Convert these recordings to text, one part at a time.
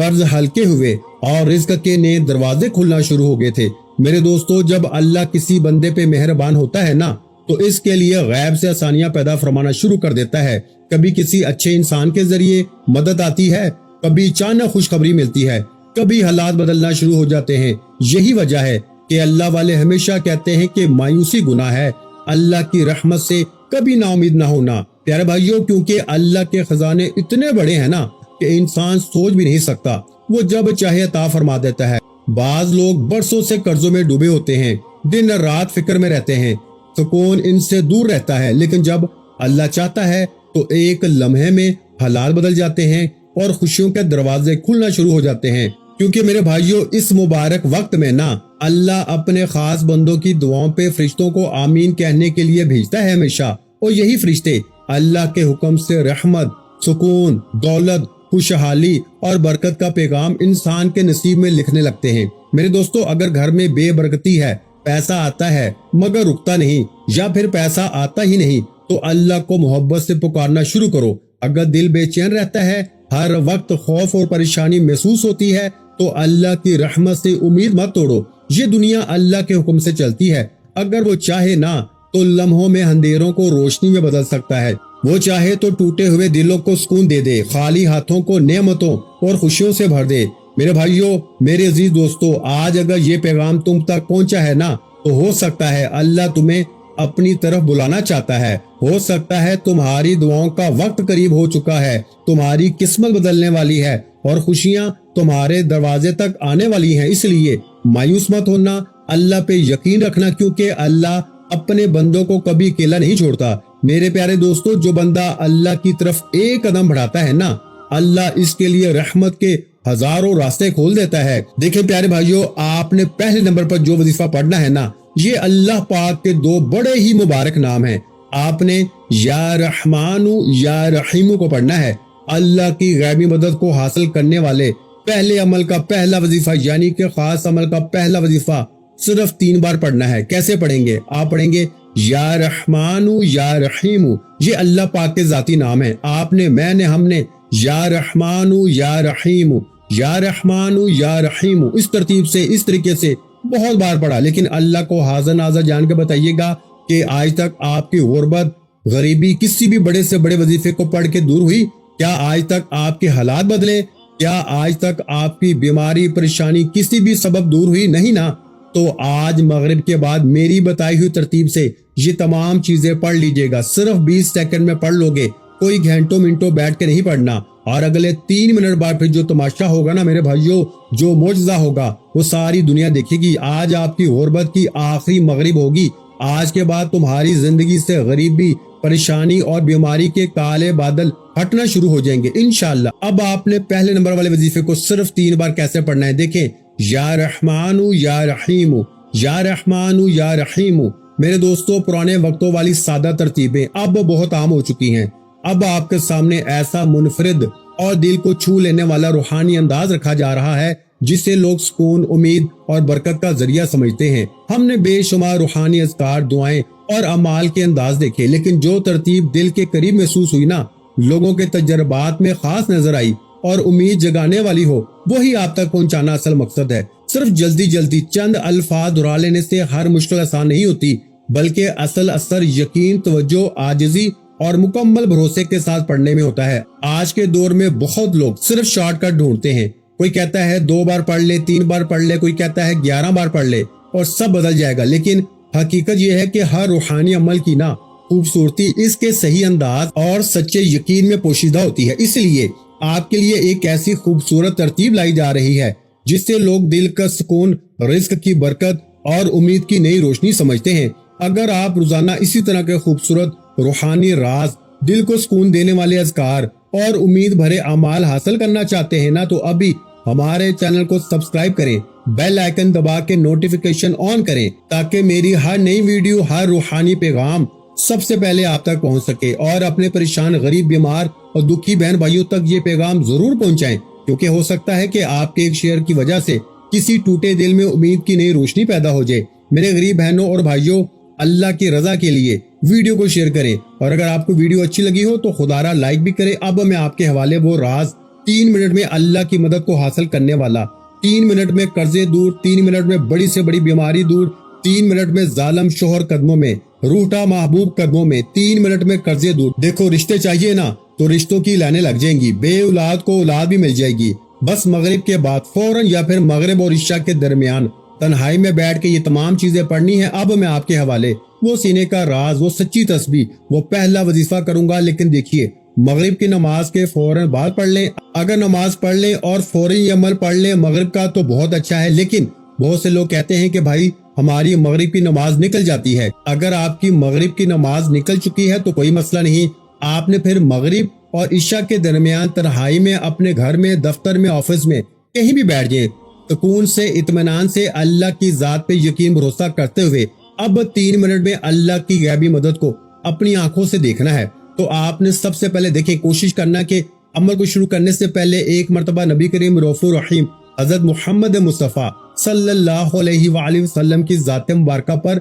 قرض ہلکے ہوئے اور رزق کے نئے دروازے کھلنا شروع ہو گئے تھے۔ میرے دوستو، جب اللہ کسی بندے پہ مہربان ہوتا ہے نا تو اس کے لیے غیب سے آسانیاں پیدا فرمانا شروع کر دیتا ہے۔ کبھی کسی اچھے انسان کے ذریعے مدد آتی ہے، کبھی اچانک خوشخبری ملتی ہے، کبھی حالات بدلنا شروع ہو جاتے ہیں۔ یہی وجہ ہے کہ اللہ والے ہمیشہ کہتے ہیں کہ مایوسی گناہ ہے، اللہ کی رحمت سے کبھی نا امید نہ ہونا۔ پیارے بھائیوں، کیونکہ اللہ کے خزانے اتنے بڑے ہیں نا کہ انسان سوچ بھی نہیں سکتا، وہ جب چاہے عطا فرما دیتا ہے۔ بعض لوگ برسوں سے قرضوں میں ڈوبے ہوتے ہیں، دن رات فکر میں رہتے ہیں، سکون ان سے دور رہتا ہے، لیکن جب اللہ چاہتا ہے تو ایک لمحے میں حالات بدل جاتے ہیں اور خوشیوں کے دروازے کھلنا شروع ہو جاتے ہیں۔ کیونکہ میرے بھائیوں، اس مبارک وقت میں نا اللہ اپنے خاص بندوں کی دعاؤں پہ فرشتوں کو آمین کہنے کے لیے بھیجتا ہے ہمیشہ، اور یہی فرشتے اللہ کے حکم سے رحمت، سکون، دولت، خوشحالی اور برکت کا پیغام انسان کے نصیب میں لکھنے لگتے ہیں۔ میرے دوستو، اگر گھر میں بے برکتی ہے، پیسہ آتا ہے مگر رکتا نہیں، یا پھر پیسہ آتا ہی نہیں، تو اللہ کو محبت سے پکارنا شروع کرو۔ اگر دل بے چین رہتا ہے، ہر وقت خوف اور پریشانی محسوس ہوتی ہے، تو اللہ کی رحمت سے امید مت توڑو۔ یہ دنیا اللہ کے حکم سے چلتی ہے، اگر وہ چاہے نا تو لمحوں میں اندھیروں کو روشنی میں بدل سکتا ہے۔ وہ چاہے تو ٹوٹے ہوئے دلوں کو سکون دے دے، خالی ہاتھوں کو نعمتوں اور خوشیوں سے بھر دے۔ میرے بھائیوں، میرے عزیز دوستو، آج اگر یہ پیغام تم تک پہنچا ہے نا تو ہو سکتا ہے اللہ تمہیں اپنی طرف بلانا چاہتا ہے، ہو سکتا ہے تمہاری دعاؤں کا وقت قریب ہو چکا ہے، تمہاری قسمت بدلنے والی ہے اور خوشیاں تمہارے دروازے تک آنے والی ہیں۔ اس لیے مایوس مت ہونا، اللہ پہ یقین رکھنا، کیونکہ اللہ اپنے بندوں کو کبھی اکیلا نہیں چھوڑتا۔ میرے پیارے دوستو، جو بندہ اللہ کی طرف ایک قدم بڑھاتا ہے نا، اللہ اس کے لیے رحمت کے ہزاروں راستے کھول دیتا ہے۔ دیکھیں پیارے بھائیوں، آپ نے پہلے نمبر پر جو وظیفہ پڑھنا ہے نا، یہ اللہ پاک کے دو بڑے ہی مبارک نام ہیں۔ آپ نے یا رحمان یا رحیم کو پڑھنا ہے۔ اللہ کی غیبی مدد کو حاصل کرنے والے پہلے عمل کا پہلا وظیفہ، یعنی کہ خاص عمل کا پہلا وظیفہ صرف 3 بار پڑھنا ہے۔ کیسے پڑھیں گے؟ آپ پڑھیں گے یا رحمان یا رحیم، یہ اللہ پاک کے ذاتی نام ہے۔ آپ نے، میں نے، ہم نے یا رحمان یا رحیم، یا رحمان یا رحیم اس ترتیب سے، اس طریقے سے بہت بار پڑھا، لیکن اللہ کو حاضر ناظر جان کے بتائیے گا کہ آج تک آپ کی غربت، غریبی کسی بھی بڑے سے بڑے وظیفے کو پڑھ کے دور ہوئی؟ کیا آج تک آپ کے حالات بدلے؟ کیا آج تک آپ کی بیماری، پریشانی کسی بھی سبب دور ہوئی؟ نہیں نا؟ تو آج مغرب کے بعد میری بتائی ہوئی ترتیب سے یہ تمام چیزیں پڑھ لیجئے گا۔ صرف 20 سیکنڈ میں پڑھ لو گے، کوئی گھنٹوں منٹوں بیٹھ کے نہیں پڑھنا۔ اور اگلے 3 منٹ بعد پھر جو تماشا ہوگا نا میرے بھائیوں، جو معجزہ ہوگا وہ ساری دنیا دیکھے گی۔ آج آپ کی غربت کی آخری مغرب ہوگی۔ آج کے بعد تمہاری زندگی سے غریبی، پریشانی اور بیماری کے کالے بادل ہٹنا شروع ہو جائیں گے انشاءاللہ۔ اب آپ نے پہلے نمبر والے وظیفے کو صرف 3 بار کیسے پڑھنا ہے؟ دیکھیں، یا رحمان یا رحیم، یا رحمان یا رحیم۔ میرے دوستو، پرانے وقتوں والی سادہ ترتیبیں اب بہت عام ہو چکی ہیں۔ اب آپ کے سامنے ایسا منفرد اور دل کو چھو لینے والا روحانی انداز رکھا جا رہا ہے جسے لوگ سکون، امید اور برکت کا ذریعہ سمجھتے ہیں۔ ہم نے بے شمار روحانی اذکار، دعائیں اور اعمال کے انداز دیکھے، لیکن جو ترتیب دل کے قریب محسوس ہوئی نا، لوگوں کے تجربات میں خاص نظر آئی اور امید جگانے والی ہو، وہی آپ تک پہنچانا اصل مقصد ہے۔ صرف جلدی چند الفاظ دہرا لینے سے ہر مشکل آسان نہیں ہوتی، بلکہ اصل اثر یقین، توجہ، عاجزی اور مکمل بھروسے کے ساتھ پڑھنے میں ہوتا ہے۔ آج کے دور میں بہت لوگ صرف شارٹ کٹ ڈھونڈتے ہیں۔ کوئی کہتا ہے 2 بار پڑھ لے، 3 بار پڑھ لے، کوئی کہتا ہے 11 بار پڑھ لے اور سب بدل جائے گا۔ لیکن حقیقت یہ ہے کہ ہر روحانی عمل کی نا خوبصورتی اس کے صحیح انداز اور سچے یقین میں پوشیدہ ہوتی ہے۔ اس لیے آپ کے لیے ایک ایسی خوبصورت ترتیب لائی جا رہی ہے جس سے لوگ دل کا سکون، رزق کی برکت اور امید کی نئی روشنی سمجھتے ہیں۔ اگر آپ روزانہ اسی طرح کے خوبصورت روحانی راز، دل کو سکون دینے والے اذکار اور امید بھرے اعمال حاصل کرنا چاہتے ہیں نا، تو ابھی ہمارے چینل کو سبسکرائب کریں، بیل آئیکن دبا کے نوٹیفیکیشن آن کریں تاکہ میری ہر نئی ویڈیو، ہر روحانی پیغام سب سے پہلے آپ تک پہنچ سکے۔ اور اپنے پریشان، غریب، بیمار اور دکھی بہن بھائیوں تک یہ پیغام ضرور پہنچائیں، کیونکہ ہو سکتا ہے کہ آپ کے ایک شیئر کی وجہ سے کسی ٹوٹے دل میں امید کی نئی روشنی پیدا ہو جائے۔ میرے غریب بہنوں اور بھائیوں، اللہ کی رضا کے لیے ویڈیو کو شیئر کریں، اور اگر آپ کو ویڈیو اچھی لگی ہو تو خدا را لائک بھی کریں۔ اب میں آپ کے حوالے وہ راز 3 منٹ میں اللہ کی مدد کو حاصل کرنے والا، 3 منٹ میں قرضے دور، 3 منٹ میں بڑی سے بڑی بیماری دور، 3 منٹ میں ظالم شوہر قدموں میں، روٹا محبوب قدموں میں، 3 منٹ میں قرضے دور۔ دیکھو رشتے چاہیے نا تو رشتوں کی لائنیں لگ جائیں گی، بے اولاد کو اولاد بھی مل جائے گی۔ بس مغرب کے بعد فوراً یا پھر مغرب اور عشاء کے درمیان تنہائی میں بیٹھ کے یہ تمام چیزیں پڑھنی ہے۔ اب میں آپ کے حوالے وہ سینے کا راز، وہ سچی تسبیح، وہ پہلا وظیفہ کروں گا، لیکن دیکھیے مغرب کی نماز کے فوراً بعد پڑھ لیں۔ اگر نماز پڑھ لیں اور فوراً یہ عمل پڑھ لیں مغرب کا تو بہت اچھا ہے، لیکن بہت سے لوگ کہتے ہیں کہ بھائی ہماری مغرب کی نماز نکل جاتی ہے۔ اگر آپ کی مغرب کی نماز نکل چکی ہے تو کوئی مسئلہ نہیں، آپ نے پھر مغرب اور عشاء کے درمیان تنہائی میں اپنے گھر میں، دفتر میں، آفس میں کہیں بھی بیٹھ جائیں، سکون سے، اطمینان سے، اللہ کی ذات پہ یقین بھروسہ کرتے ہوئے اب 3 منٹ میں اللہ کی غیبی مدد کو اپنی آنکھوں سے دیکھنا ہے۔ تو آپ نے سب سے پہلے دیکھیں، کوشش کرنا کہ عمل کو شروع کرنے سے پہلے ایک مرتبہ نبی کریم رؤوف الرحیم حضرت محمد مصطفیٰ صلی اللہ علیہ وآلہ وسلم کی ذات مبارکہ پر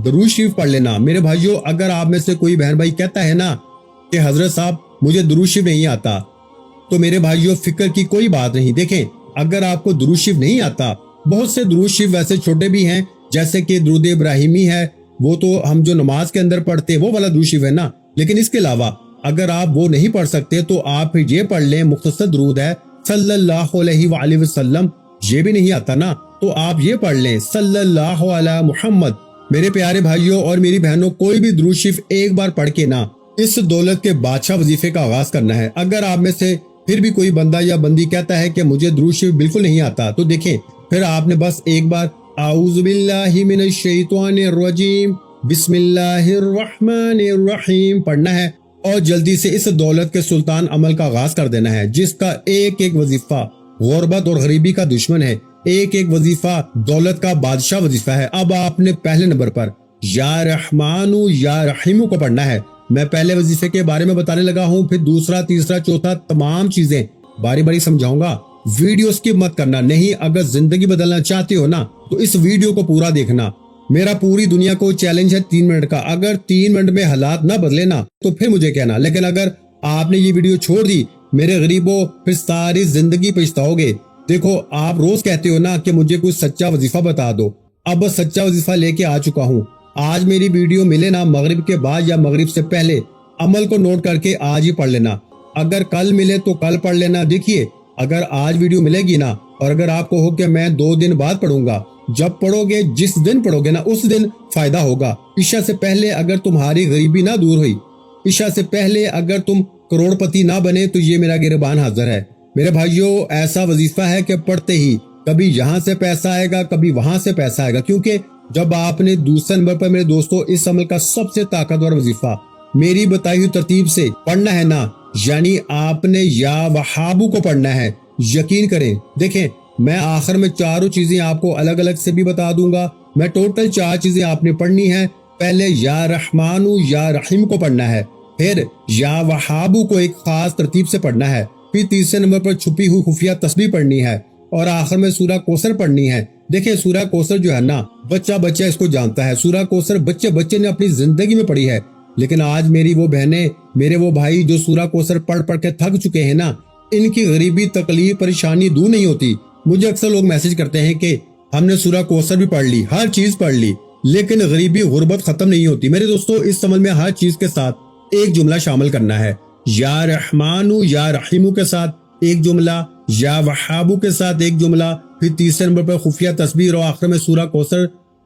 درود شریف پڑھ لینا۔ میرے بھائیو، اگر آپ میں سے کوئی بہن بھائی کہتا ہے نا کہ حضرت صاحب مجھے درود شریف نہیں آتا، تو میرے بھائیو فکر کی کوئی بات نہیں۔ دیکھیں اگر آپ کو درود شریف نہیں آتا، بہت سے درود شریف ویسے چھوٹے بھی ہیں، جیسے کہ درود ابراہیمی ہے، وہ تو ہم جو نماز کے اندر پڑھتے وہ والا درود شریف ہے نا، لیکن اس کے علاوہ اگر آپ وہ نہیں پڑھ سکتے تو آپ پھر یہ پڑھ لیں، مختصر درود ہے صلی اللہ علیہ وآلہ وسلم۔ یہ بھی نہیں آتا نا تو آپ یہ پڑھ لیں صلی اللہ علی محمد۔ میرے پیارے بھائیوں اور میری بہنوں، کوئی بھی درود شریف ایک بار پڑھ کے نا اس دولت کے بادشاہ وظیفے کا آغاز کرنا ہے۔ اگر آپ میں سے پھر بھی کوئی بندہ یا بندی کہتا ہے کہ مجھے درود شریف بالکل نہیں آتا، تو دیکھیں پھر آپ نے بس ایک بار اعوذ باللہ من الشیطان الرجیم بسم اللہ الرحمن الرحیم پڑھنا ہے اور جلدی سے اس دولت کے سلطان عمل کا آغاز کر دینا ہے، جس کا ایک ایک وظیفہ غربت اور غریبی کا دشمن ہے، ایک ایک وظیفہ دولت کا بادشاہ وظیفہ ہے۔ اب آپ نے پہلے نمبر پر یا رحمان یا رحیم کو پڑھنا ہے۔ میں پہلے وظیفے کے بارے میں بتانے لگا ہوں، پھر دوسرا، تیسرا، چوتھا تمام چیزیں باری باری سمجھاؤں گا۔ ویڈیو سکپ مت کرنا، نہیں اگر زندگی بدلنا چاہتے ہو نا تو اس ویڈیو کو پورا دیکھنا۔ میرا پوری دنیا کو چیلنج ہے 3 منٹ کا، اگر 3 منٹ میں حالات نہ بدلے نا تو پھر مجھے کہنا، لیکن اگر آپ نے یہ ویڈیو چھوڑ دی میرے غریبوں پھر ساری زندگی پچھتاؤ گے۔ دیکھو آپ روز کہتے ہو نا کہ مجھے کوئی سچا وظیفہ بتا دو، اب سچا وظیفہ لے کے آ چکا ہوں۔ آج میری ویڈیو ملے نا مغرب کے بعد یا مغرب سے پہلے، عمل کو نوٹ کر کے آج ہی پڑھ لینا، اگر کل ملے تو کل پڑھ لینا۔ دیکھیے اگر آج ویڈیو ملے گی نا اور اگر آپ کو ہو کہ میں 2 دن بعد پڑھوں گا، جب پڑھو گے جس دن پڑھو گے نا اس دن فائدہ ہوگا۔ عشاء سے پہلے اگر تمہاری غریبی نہ دور ہوئی، عشاء سے پہلے اگر تم کروڑ پتی نہ بنے تو یہ میرا گربان حاضر ہے۔ میرے بھائیوں ایسا وظیفہ ہے کہ پڑھتے ہی کبھی یہاں سے پیسہ آئے گا، کبھی وہاں سے پیسہ آئے گا، کیونکہ جب آپ نے دوسرے نمبر پر میرے دوستوں اس عمل کا سب سے طاقتور وظیفہ میری بتائی ہوئی ترتیب سے پڑھنا ہے نا، یعنی آپ نے یا وہابو کو پڑھنا ہے۔ یقین کریں، دیکھیں میں آخر میں چاروں چیزیں آپ کو الگ الگ سے بھی بتا دوں گا، میں ٹوٹل 4 چیزیں آپ نے پڑھنی ہے۔ پہلے یا رحمانو یا رحیم کو پڑھنا ہے، پھر یا وہابو کو ایک خاص ترتیب سے پڑھنا ہے، پھر تیسرے نمبر پر چھپی ہوئی خفیہ تسبیح پڑھنی ہے اور آخر میں سورہ کوثر پڑھنی ہے۔ دیکھیں سورہ کوثر جو ہے نا بچہ اس کو جانتا ہے، سورہ کوثر بچے نے اپنی زندگی میں پڑھی ہے، لیکن آج میری وہ بہنیں، میرے وہ بھائی جو سورہ کوثر پڑھ کے تھک چکے ہیں نا، ان کی غریبی، تکلیف، پریشانی دور نہیں ہوتی۔ مجھے اکثر لوگ میسج کرتے ہیں کہ ہم نے سورہ کوثر بھی پڑھ لی، ہر چیز پڑھ لی، لیکن غریبی، غربت ختم نہیں ہوتی۔ میرے دوستو اس عمل میں ہر چیز کے ساتھ ایک جملہ شامل کرنا ہے، یا رحمانو یا رحیمو کے ساتھ ایک جملہ، یا وہابو کے ساتھ ایک جملہ، پھر تیسرے نمبر پر خفیہ تسبیح اور آخر میں سورہ کوثر۔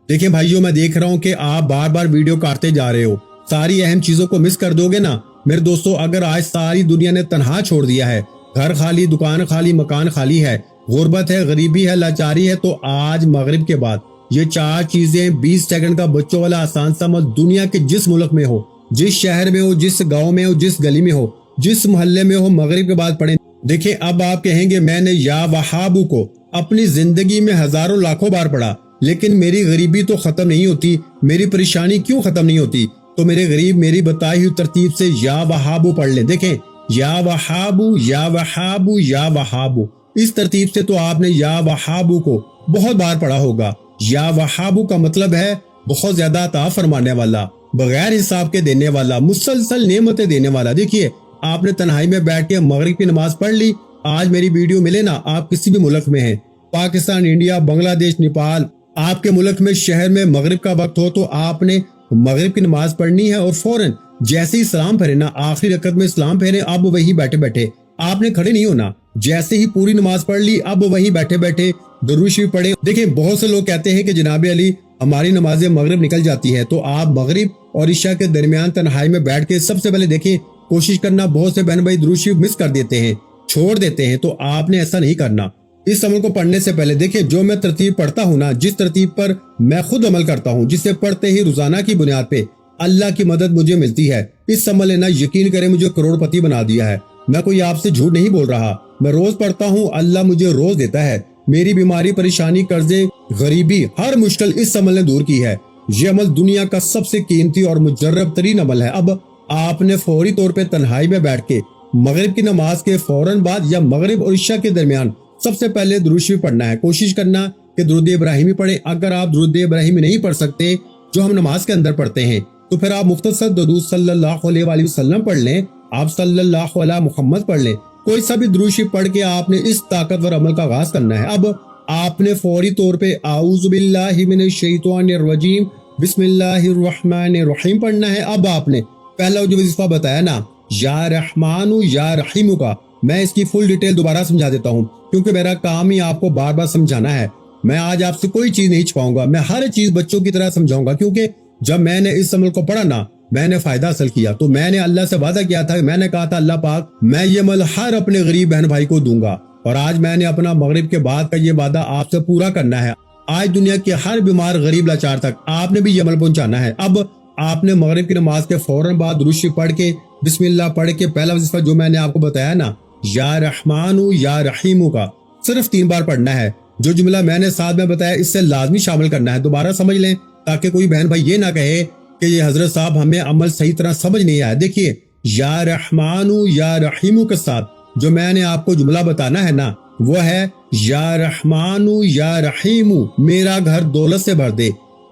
دیکھیں بھائیوں میں دیکھ رہا ہوں کہ آپ بار بار ویڈیو کاٹتے جا رہے ہو، ساری اہم چیزوں کو مس کر دو گے نا۔ میرے دوستو اگر آج ساری دنیا نے تنہا چھوڑ دیا ہے، گھر خالی، دکان خالی، مکان خالی ہے، غربت ہے، غریبی ہے، لاچاری ہے، تو آج مغرب کے بعد یہ 4 چیزیں 20 سیکنڈ کا بچوں والا آسان سا عمل دنیا کے جس ملک میں ہو، جس شہر میں ہو، جس گاؤں میں ہو، جس گلی میں ہو، جس محلے میں ہو، مغرب کے بعد پڑھیں۔ دیکھیں اب آپ کہیں گے میں نے یا وہابو کو اپنی زندگی میں ہزاروں لاکھوں بار پڑھا لیکن میری غریبی تو ختم نہیں ہوتی، میری پریشانی کیوں ختم نہیں ہوتی؟ تو میرے غریب میری بتائی ہوئی ترتیب سے یا وہابو پڑھ لیں۔ دیکھیں یا وہابو یا وہابو یا وہابو، اس ترتیب سے تو آپ نے یا وہابو کو بہت بار پڑھا ہوگا۔ یا وہابو کا مطلب ہے بہت زیادہ عطا فرمانے والا، بغیر حساب کے دینے والا، مسلسل نعمتیں دینے والا۔ دیکھیے آپ نے تنہائی میں بیٹھ کے مغرب کی نماز پڑھ لی، آج میری ویڈیو ملے نا، آپ کسی بھی ملک میں ہیں، پاکستان، انڈیا، بنگلہ دیش، نیپال، آپ کے ملک میں شہر میں مغرب کا وقت ہو تو آپ نے مغرب کی نماز پڑھنی ہے اور فوراً جیسے ہی سلام پھیرے نا، آخری رکعت میں سلام پھیرے، اب وہی بیٹھے بیٹھے آپ نے کھڑے نہیں ہونا، جیسے ہی پوری نماز پڑھ لی اب وہی بیٹھے بیٹھے درود شریف پڑھے۔ دیکھیں بہت سے لوگ کہتے ہیں کہ جناب علی ہماری نماز مغرب نکل جاتی ہے، تو آپ مغرب اور عشاء کے درمیان تنہائی میں بیٹھ کے سب سے پہلے دیکھیں کوشش کرنا، بہت سے بہن بھائی درود شریف مس کر دیتے ہیں، چھوڑ دیتے ہیں، تو آپ نے ایسا نہیں کرنا۔ اس عمل کو پڑھنے سے پہلے دیکھیں جو میں ترتیب پڑھتا ہوں نا، جس ترتیب پر میں خود عمل کرتا ہوں، جسے پڑھتے ہی روزانہ کی بنیاد پہ اللہ کی مدد مجھے ملتی ہے، اس عمل نے نا یقین کرے مجھے کروڑ پتی بنا دیا ہے۔ میں کوئی آپ سے جھوٹ نہیں بول رہا، میں روز پڑھتا ہوں، اللہ مجھے روز دیتا ہے، میری بیماری، پریشانی، قرضے، غریبی، ہر مشکل اس عمل نے دور کی ہے۔ یہ عمل دنیا کا سب سے قیمتی اور مجرب ترین عمل ہے۔ اب آپ نے فوری طور پہ تنہائی میں بیٹھ کے مغرب کی نماز کے فوراً بعد یا مغرب اور عشاء کے درمیان سب سے پہلے درود شریف پڑھنا ہے۔ کوشش کرنا کہ درود ابراہیمی پڑھیں۔ اگر آپ درود ابراہیمی نہیں پڑھ سکتے جو ہم نماز کے اندر پڑھتے ہیں تو پھر آپ مختصر درود صلی اللہ علیہ وآلہ وسلم پڑھ لیں، آپ صلی اللہ علیہ محمد پڑھ لیں، کوئی سا بھی درود شریف پڑھ کے آپ نے اس طاقتور عمل کا آغاز کرنا ہے۔ اب آپ نے فوری طور پہ اعوذ باللہ من الشیطان الرجیم بسم اللہ الرحمن الرحیم پڑھنا ہے۔ اب آپ نے پہلا جو وظیفہ بتایا نا یا رحمان یا رحیم کا، میں اس کی فل ڈیٹیل دوبارہ سمجھا دیتا ہوں کیونکہ میرا کام ہی آپ کو بار بار سمجھانا ہے۔ میں آج آپ سے کوئی چیز نہیں چھپاؤں گا، میں ہر چیز بچوں کی طرح سمجھاؤں گا، کیونکہ جب میں نے اس عمل کو پڑھا نا میں نے فائدہ حاصل کیا، تو میں نے اللہ سے وعدہ کیا تھا، میں نے کہا تھا اللہ پاک میں یہ عمل ہر اپنے غریب بہن بھائی کو دوں گا، اور آج میں نے اپنا مغرب کے بعد کا یہ وعدہ آپ سے پورا کرنا ہے۔ آج دنیا کے ہر بیمار غریب لاچار تک آپ نے بھی یہ عمل پہنچانا ہے۔ اب آپ نے مغرب کی نماز کے فوراً بعد درود شریف پڑھ کے بسم اللہ پڑھ کے پہلا وظیفہ جو میں نے آپ کو بتایا نا یا رحمان یا رحیم کا صرف 3 بار پڑھنا ہے۔ جو جملہ میں نے ساتھ میں بتایا اس سے لازمی شامل کرنا ہے، دوبارہ سمجھ لیں تاکہ کوئی بہن بھائی یہ نہ کہے کہ یہ حضرت صاحب ہمیں عمل صحیح طرح سمجھ نہیں آیا۔ دیکھیے یا رحمان یا رحیم کے ساتھ جو میں نے آپ کو جملہ بتانا ہے نا وہ ہے یا رحمان یا رحیم میرا گھر دولت سے بھر دے،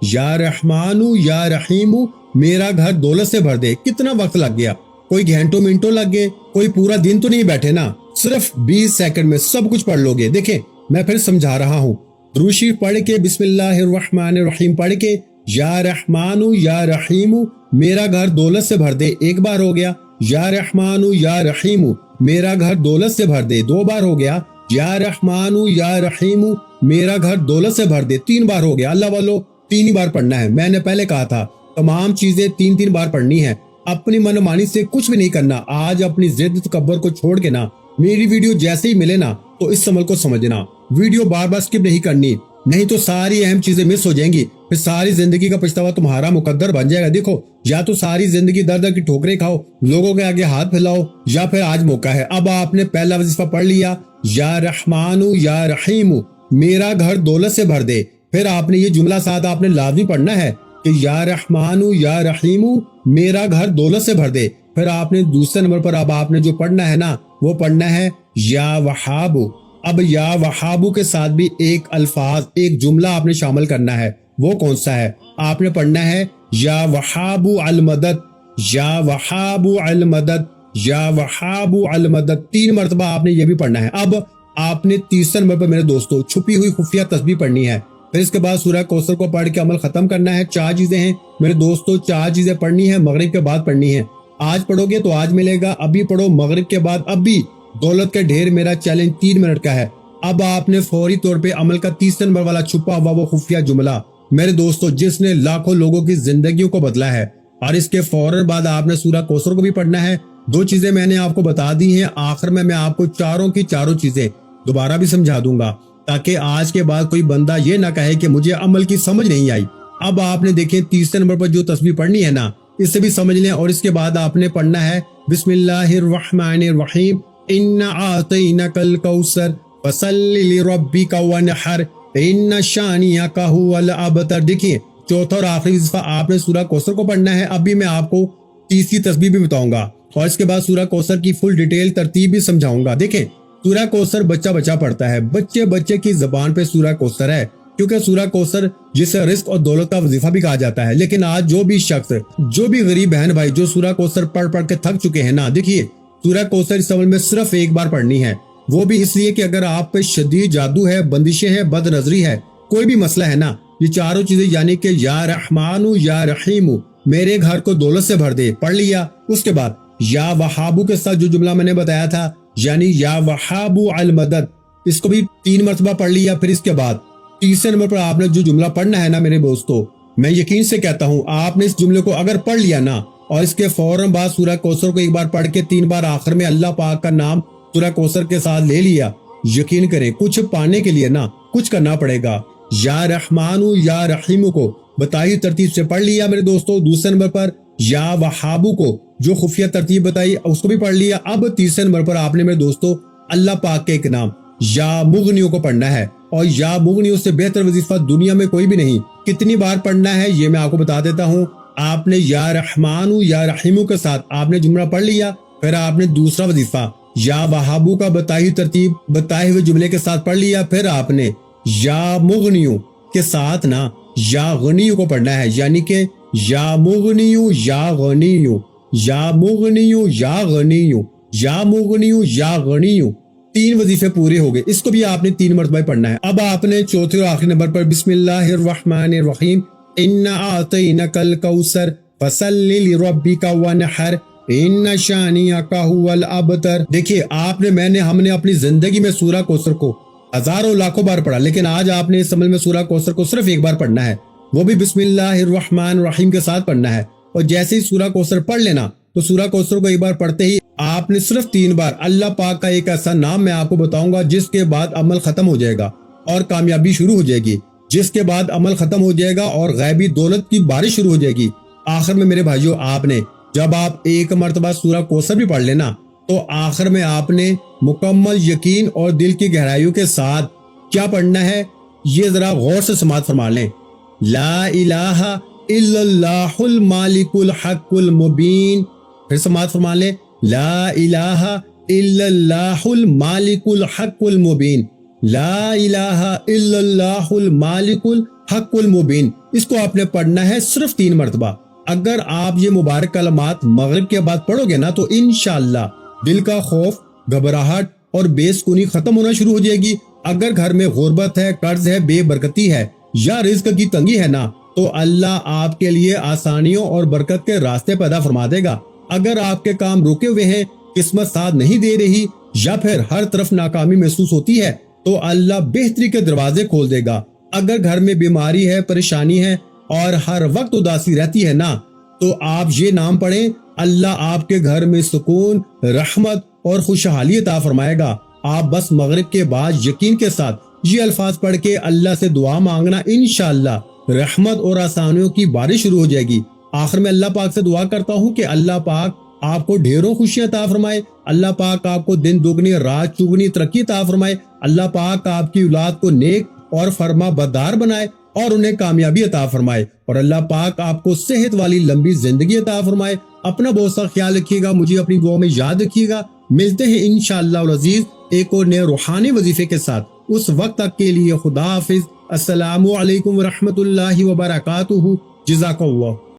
یا رحمان یا رحیم میرا گھر دولت سے بھر دے۔ کتنا وقت لگ گیا؟ کوئی گھنٹوں منٹوں لگ گئے، کوئی پورا دن تو نہیں بیٹھے نا، صرف 20 سیکنڈ میں سب کچھ پڑھ لو گے۔ دیکھیں میں پھر سمجھا رہا ہوں، درود شریف پڑھ کے بسم اللہ الرحمن الرحیم پڑھ کے یا رحمان یا رحیم میرا گھر دولت سے بھر دے، 1 بار ہو گیا۔ یا رحمان یا رحیم میرا گھر دولت سے بھر دے، 2 بار ہو گیا۔ یا رحمان یا رحیم میرا گھر دولت سے بھر دے، 3 بار ہو گیا۔ اللہ والو 3 ہی بار پڑھنا ہے، میں نے پہلے کہا تھا تمام چیزیں 3 بار پڑھنی ہے، اپنی منمانی سے کچھ بھی نہیں کرنا۔ آج اپنی ضد تکبر کو چھوڑ کے نا میری ویڈیو جیسے ہی ملے نا تو اس عمل کو سمجھنا، ویڈیو بار بار سکپ نہیں کرنی، نہیں تو ساری اہم چیزیں مس ہو جائیں گی، پھر ساری زندگی کا پچھتاوا تمہارا مقدر بن جائے گا۔ دیکھو یا تو ساری زندگی در در کی ٹھوکریں کھاؤ، لوگوں کے آگے ہاتھ پھیلاؤ، یا پھر آج موقع ہے۔ اب آپ نے پہلا وظیفہ پڑھ لیا یا رحمان یا رحیم میرا گھر دولت سے بھر دے، پھر آپ نے یہ جملہ ساتھ آپ نے لازمی پڑھنا ہے کہ یا رحمان یا رحیم میرا گھر دولت سے بھر دے۔ پھر آپ نے دوسرے نمبر پر اب آپ نے جو پڑھنا ہے نا وہ پڑھنا ہے یا وہاب۔ اب یا وہاب کے ساتھ بھی ایک الفاظ، ایک جملہ آپ نے شامل کرنا ہے، وہ کون سا ہے؟ آپ نے پڑھنا ہے یا وہاب المدد، یا وہاب المدد، یا وہاب المدد، 3 مرتبہ آپ نے یہ بھی پڑھنا ہے۔ اب آپ نے تیسرے نمبر پر میرے دوستو چھپی ہوئی خفیہ تسبیح پڑھنی ہے، پھر اس کے بعد سورہ کوثر کو پڑھ کے عمل ختم کرنا ہے۔ 4 چیزیں ہیں میرے دوستو، 4 چیزیں پڑھنی ہے، مغرب کے بعد پڑھنی ہے۔ آج پڑھو گے تو آج ملے گا، ابھی پڑھو مغرب کے بعد اب بھی دولت کا ڈھیر۔ میرا چیلنج 3 منٹ کا ہے۔ اب آپ نے فوری طور پہ عمل کا تیسرے نمبر والا چھپا ہوا وہ خفیہ جملہ میرے دوستو جس نے لاکھوں لوگوں کی زندگیوں کو بدلا ہے، اور اس کے فوراً بعد آپ نے سورہ کوثر کو بھی پڑھنا ہے۔ 2 چیزیں میں نے آپ کو بتا دی ہیں، آخر میں آپ کو چاروں کی چاروں چیزیں دوبارہ بھی سمجھا دوں گا تاکہ آج کے بعد کوئی بندہ یہ نہ کہے کہ مجھے عمل کی سمجھ نہیں آئی۔ اب آپ نے دیکھیں تیسرے نمبر پر جو تسبیح پڑھنی ہے نا اس سے بھی سمجھ لیں، اور اس کے بعد آپ نے پڑھنا ہے بسم اللہ الرحمن الرحیم انا اعطینک الکوثر فصلی لربک وانحر ان شانئک ھو الابتر۔ دیکھیے چوتھا اور آخری وظیفہ آپ نے سورہ کوثر کو پڑھنا ہے۔ ابھی میں آپ کو تیسری تسبیح بھی بتاؤں گا اور اس کے بعد سورہ کوثر کی فل ڈیٹیل ترتیب بھی سمجھاؤں گا۔ دیکھیں سورہ کوثر بچہ بچہ پڑھتا ہے، بچے بچے کی زبان پہ سورہ کوثر ہے، کیونکہ سورہ کوثر جسے رزق اور دولت کا وظیفہ بھی کہا جاتا ہے۔ لیکن آج جو بھی شخص، جو بھی غریب بہن بھائی جو سورہ کوثر پڑھ پڑھ کے تھک چکے ہیں نا، دیکھیے سورہ کوثر اس عمل میں صرف 1 بار پڑھنی ہے، وہ بھی اس لیے کہ اگر آپ پہ شدید جادو ہے، بندشیں ہیں، بد نظری ہے، کوئی بھی مسئلہ ہے نا، یہ چاروں چیزیں یعنی کہ یا رحمان یا رحیم میرے گھر کو دولت سے بھر دے، پڑھ لیا۔ اس کے بعد یا وہابو کے ساتھ جو جملہ میں نے بتایا تھا یعنی یا وہابو المدد، اس کو بھی 3 مرتبہ پڑھ لیا۔ پھر اس کے بعد تیسرے نمبر پر آپ نے جو جملہ پڑھنا ہے نا میرے دوستو، میں یقین سے کہتا ہوں آپ نے اس جملے کو اگر پڑھ لیا نا اور اس کے فوراً بعد سورہ کوثر کو ایک بار پڑھ کے 3 بار آخر میں اللہ پاک کا نام سورہ کوثر کے ساتھ لے لیا، یقین کریں کچھ پانے کے لیے نا کچھ کرنا پڑے گا۔ یا رحمان یا رحیم کو بتائی ترتیب سے پڑھ لیا میرے دوستو۔ دوسرے نمبر پر یا وہابو کو جو خفیہ ترتیب بتائی اس کو بھی پڑھ لیا۔ اب تیسرے نمبر پر آپ نے میرے دوستو اللہ پاک کے ایک نام یا مغنیوں کو پڑھنا ہے، اور یا مغنیوں سے بہتر وظیفہ دنیا میں کوئی بھی نہیں۔ کتنی بار پڑھنا ہے یہ میں آپ کو بتا دیتا ہوں۔ آپ نے یا رحمان یا رحیم کے ساتھ آپ نے جملہ پڑھ لیا، پھر آپ نے دوسرا وظیفہ یا وہابو کا بتائی ترتیب بتائے ہوئے جملے کے ساتھ پڑھ لیا، پھر آپ نے یا مغنیوں کے ساتھ نا یا غنیوں کو پڑھنا ہے، یعنی کہ یا مغنیوں یا غنیوں، یا مغنیوں یا غنیوں، یا مغنیوں یا غنیوں، 3 وظیفے پورے ہو گئے۔ اس کو بھی آپ نے 3 مرتبہ پڑھنا ہے۔ اب آپ نے چوتھے اور آخری نمبر پر بسم اللہ الرحمن الرحیم انا اعطینک الکوثر فصل لربک وانحر ان شانئک ھو الابتر۔ دیکھیے آپ نے ہم نے اپنی زندگی میں سورہ کوثر کو ہزاروں لاکھوں بار پڑھا، لیکن آج آپ نے اس عمل میں سورہ کوثر کو صرف ایک بار پڑھنا ہے، وہ بھی بسم اللہ الرحمن الرحیم کے ساتھ پڑھنا ہے۔ اور جیسے ہی سورہ کوثر پڑھ لینا تو سورہ کوثر کو ایک بار پڑھتے ہی آپ نے صرف 3 بار اللہ پاک کا ایک ایسا نام میں آپ کو بتاؤں گا جس کے بعد عمل ختم ہو جائے گا اور کامیابی شروع ہو جائے گی، جس کے بعد عمل ختم ہو جائے گا اور غیبی دولت کی بارش شروع ہو جائے گی۔ آخر میں میرے بھائیوں آپ نے جب آپ ایک مرتبہ سورہ کوثر بھی پڑھ لینا تو آخر میں آپ نے مکمل یقین اور دل کی گہرائیوں کے ساتھ کیا پڑھنا ہے یہ ذرا غور سے سماعت فرما لیں۔ لا الہ الا اللہ المالک الحق المبین، پھر سماعت فرما لیں۔ لا الہ الا اللہ المالک الحق المبین، لا الہ الا اللہ المالک الحق المبین۔ اس کو آپ نے پڑھنا ہے صرف 3 مرتبہ۔ اگر آپ یہ مبارک کلمات مغرب کے بعد پڑھو گے نا تو انشاءاللہ دل کا خوف، گھبراہٹ اور بے سکونی ختم ہونا شروع ہو جائے گی۔ اگر گھر میں غربت ہے، قرض ہے، بے برکتی ہے یا رزق کی تنگی ہے نا تو اللہ آپ کے لیے آسانیوں اور برکت کے راستے پیدا فرما دے گا۔ اگر آپ کے کام رکے ہوئے ہیں، قسمت ساتھ نہیں دے رہی یا پھر ہر طرف ناکامی محسوس ہوتی ہے تو اللہ بہتری کے دروازے کھول دے گا۔ اگر گھر میں بیماری ہے، پریشانی ہے اور ہر وقت اداسی رہتی ہے نا تو آپ یہ نام پڑھیں، اللہ آپ کے گھر میں سکون، رحمت اور خوشحالی عطا فرمائے گا۔ آپ بس مغرب کے بعد یقین کے ساتھ یہ الفاظ پڑھ کے اللہ سے دعا مانگنا، انشاءاللہ رحمت اور آسانیوں کی بارش شروع ہو جائے گی۔ آخر میں اللہ پاک سے دعا کرتا ہوں کہ اللہ پاک آپ کو ڈھیروں خوشیاں عطا فرمائے، اللہ پاک آپ کو دن دگنی رات چگنی ترقی عطا فرمائے، اللہ پاک آپ کی اولاد کو نیک اور فرما بردار بنائے اور انہیں کامیابی عطا فرمائے، اور اللہ پاک آپ کو صحت والی لمبی زندگی عطا فرمائے۔ اپنا بہت سا خیال رکھیے گا، مجھے اپنی دعا میں یاد رکھیے گا۔ ملتے ہیں انشاءاللہ العزیز ایک اور نئے روحانی وظیفے کے ساتھ۔ اس وقت تک کے لیے خدا حافظ۔ السلام علیکم ورحمۃ اللہ وبرکاتہ۔ جزاک اللہ۔